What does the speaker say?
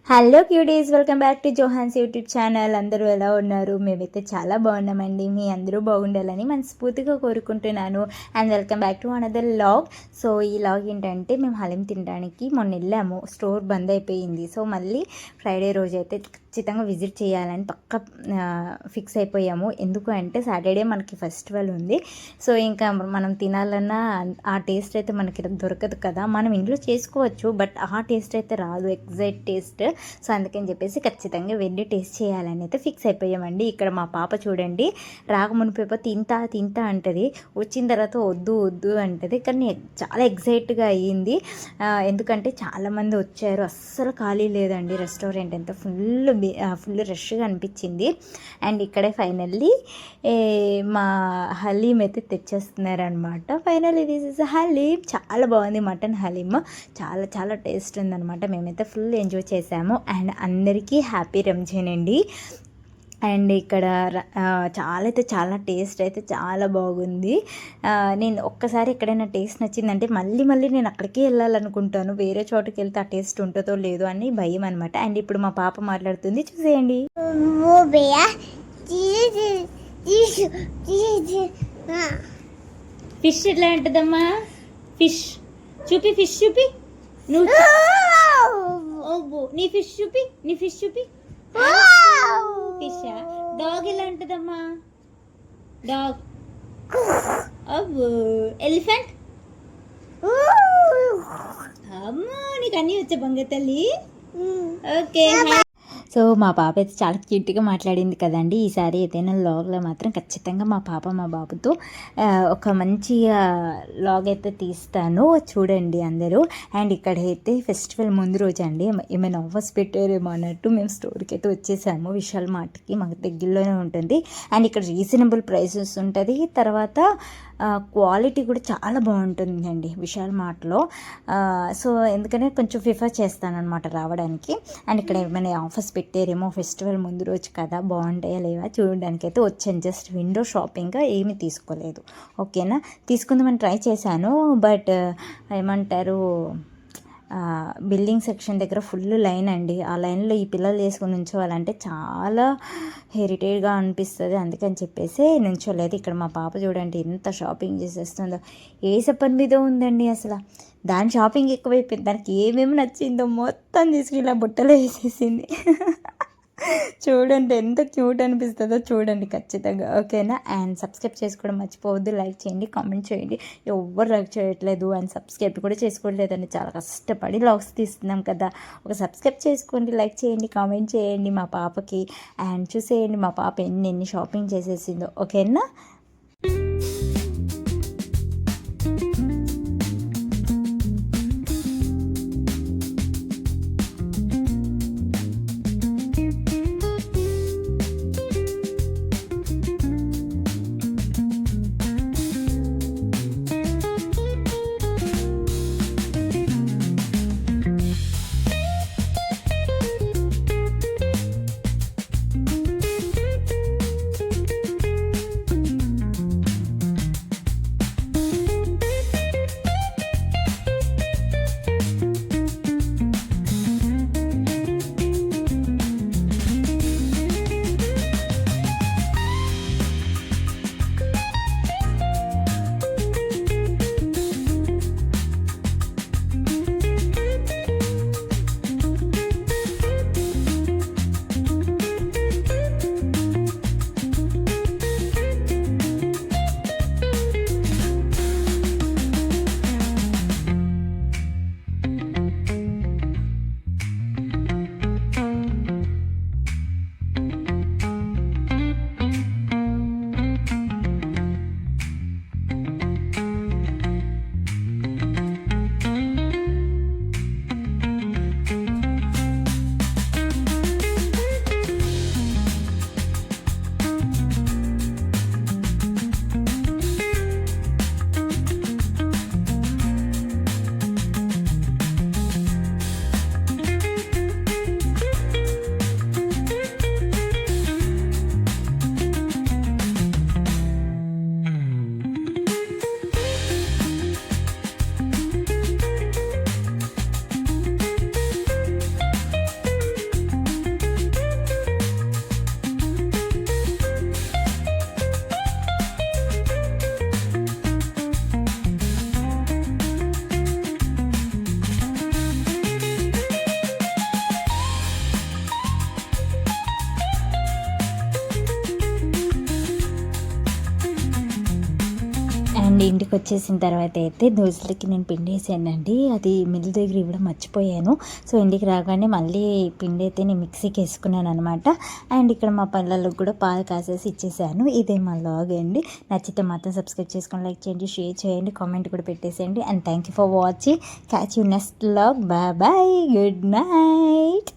Hello cuties, welcome back to జోహాన్స్ YouTube channel. అందరూ ఎలా ఉన్నారు? మేమైతే చాలా బాగున్నామండి. మీ అందరూ బాగుండాలని మనస్ఫూర్తిగా కోరుకుంటున్నాను. And welcome back to another vlog. So ఈ లాగ్ ఏంటంటే, మేము హలీం తినడానికి మొన్న వెళ్ళాము, స్టోర్ బంద్ అయిపోయింది. సో మళ్ళీ ఫ్రైడే రోజు అయితే ఖచ్చితంగా విజిట్ చేయాలని పక్క ఫిక్స్ అయిపోయాము. ఎందుకు అంటే సాటర్డే మనకి ఫెస్టివల్ ఉంది. సో ఇంకా మనం తినాలన్నా ఆ టేస్ట్ అయితే మనకి దొరకదు కదా. మనం ఇంట్లో చేసుకోవచ్చు, బట్ ఆ టేస్ట్ అయితే రాదు, ఎగ్జాక్ట్ టేస్ట్. సో అందుకని చెప్పేసి ఖచ్చితంగా వెళ్ళి టేస్ట్ చేయాలని అయితే ఫిక్స్ అయిపోయామండి. ఇక్కడ మా పాప చూడండి, రాకమునిపేపో తింటా తింటా అంటది, వచ్చిన తర్వాత వద్దు వద్దు అంటది. కానీ చాలా ఎగ్జైట్గా అయ్యింది. ఎందుకంటే చాలామంది వచ్చారు, అస్సలు ఖాళీ లేదండి. రెస్టారెంట్ అంతా ఫుల్ రష్గా అనిపించింది. అండ్ ఇక్కడే ఫైనల్లీ మా హలీం అయితే తెచ్చేస్తున్నారనమాట. Finally this is haleem. చాలా బాగుంది, మటన్ హలీం చాలా చాలా టేస్ట్ ఉందనమాట. మేమైతే ఫుల్ ఎంజాయ్ చేసాము. అండ్ అందరికీ హ్యాపీ రంజాన్ అండి. అండ్ ఇక్కడ చాలా టేస్ట్ అయితే చాలా బాగుంది. నేను ఒక్కసారి ఎక్కడైనా టేస్ట్ నచ్చిందంటే మళ్ళీ నేను అక్కడికే వెళ్ళాలనుకుంటాను. వేరే చోటుకి వెళ్తే ఆ టేస్ట్ ఉంటుందో లేదో అని భయం అనమాట. అండ్ ఇప్పుడు మా పాప మాట్లాడుతుంది, చూసేయండి. ఫిష్ ఎట్లా ఉంటుందమ్మా? ఫిష్ చూపి, ఫిష్ చూపి, నువ్వు నీ ఫిష్ చూపి, నీ ఫిష్ చూపి. ఫిష్. డాగ్ ఎలా ఉంటుందమ్మా? డాగ్. అబ్బో. ఎలిఫెంట్. అమ్మా, నీకు అన్నీ వచ్చా బంగారు తల్లి. ఓకే. సో మా పాప అయితే చాలా క్యూట్గా మాట్లాడింది కదండి. ఈసారి ఏదైనా లాగ్లో మాత్రం ఖచ్చితంగా మా పాప మా బాబుతో ఒక మంచి లాగ్ అయితే తీస్తాను, చూడండి అందరూ. అండ్ ఇక్కడైతే ఫెస్టివల్ ముందు రోజు అండి, ఏమైనా ఆఫర్స్ పెట్టారేమో అన్నట్టు మేము స్టోర్కి అయితే వచ్చేసాము. విశాల్ మార్ట్కి మాకు దగ్గరలోనే ఉంటుంది. అండ్ ఇక్కడ రీజనబుల్ ప్రైసెస్ ఉంటుంది. తర్వాత క్వాలిటీ కూడా చాలా బాగుంటుందండి విశాల్ మార్ట్లో. సో ఎందుకంటే కొంచెం ప్రిఫర్ చేస్తానన్నమాట రావడానికి. అండ్ ఇక్కడ ఏమైనా ఆఫర్స్ పెట్టారేమో, ఫెస్టివల్ ముందు రోజు కదా, బాగుంటాయా లేవా చూడడానికి అయితే వచ్చాను. జస్ట్ విండో షాపింగ్గా ఏమీ తీసుకోలేదు, ఓకేనా. తీసుకుందామని ట్రై చేశాను, బట్ ఏమంటారు, బిల్డింగ్ సెక్షన్ దగ్గర ఫుల్ లైన్ అండి. ఆ లైన్లో ఈ పిల్లలు వేసుకొని నుంచోవాలంటే చాలా హెరిటేజ్గా అనిపిస్తుంది. అందుకని చెప్పేసి నుంచోలేదు. ఇక్కడ మా పాప చూడండి ఎంత షాపింగ్ చేసేస్తుందో. ఏ పని మీద ఉందండి అసలు. దాని షాపింగ్ ఎక్కువైపోయింది. దానికి ఏమేమి నచ్చిందో మొత్తం తీసుకుని ఇలా బుట్టలో వేసేసింది. చూడండి ఎంత క్యూట్ అనిపిస్తుందో చూడండి ఖచ్చితంగా, ఓకేనా. అండ్ సబ్స్క్రైబ్ చేసుకోవడం మర్చిపోవద్దు. లైక్ చేయండి, కామెంట్ చేయండి. ఎవ్వరు లైక్ చేయట్లేదు అండ్ సబ్స్క్రైబ్ కూడా చేసుకోవట్లేదండి. చాలా కష్టపడి లాగ్స్ తీస్తున్నాం కదా. ఒక సబ్స్క్రైబ్ చేసుకోండి, లైక్ చేయండి, కామెంట్ చేయండి మా పాపకి. అండ్ చూసేయండి మా పాప ఎన్ని షాపింగ్ చేసేసిందో, ఓకేనా. అండ్ ఇంటికి వచ్చేసిన తర్వాత అయితే దోశలకి నేను పిండి వేసానండి. అది మిల్ దగ్గర ఇవ్వడం మర్చిపోయాను. సో ఇంటికి రాగానే మళ్ళీ పిండి అయితే నేను మిక్సీకి వేసుకున్నాను అనమాట. అండ్ ఇక్కడ మా పిల్లలకు కూడా పాలు కాసేసి ఇచ్చేసాను. ఇదే మా లాగ్ అండి. నచ్చితే మాత్రం సబ్స్క్రైబ్ చేసుకొని లైక్ చేయండి, షేర్ చేయండి, కామెంట్ కూడా పెట్టేసేయండి. And thank you for watching. Catch you next vlog. Bye bye, good night.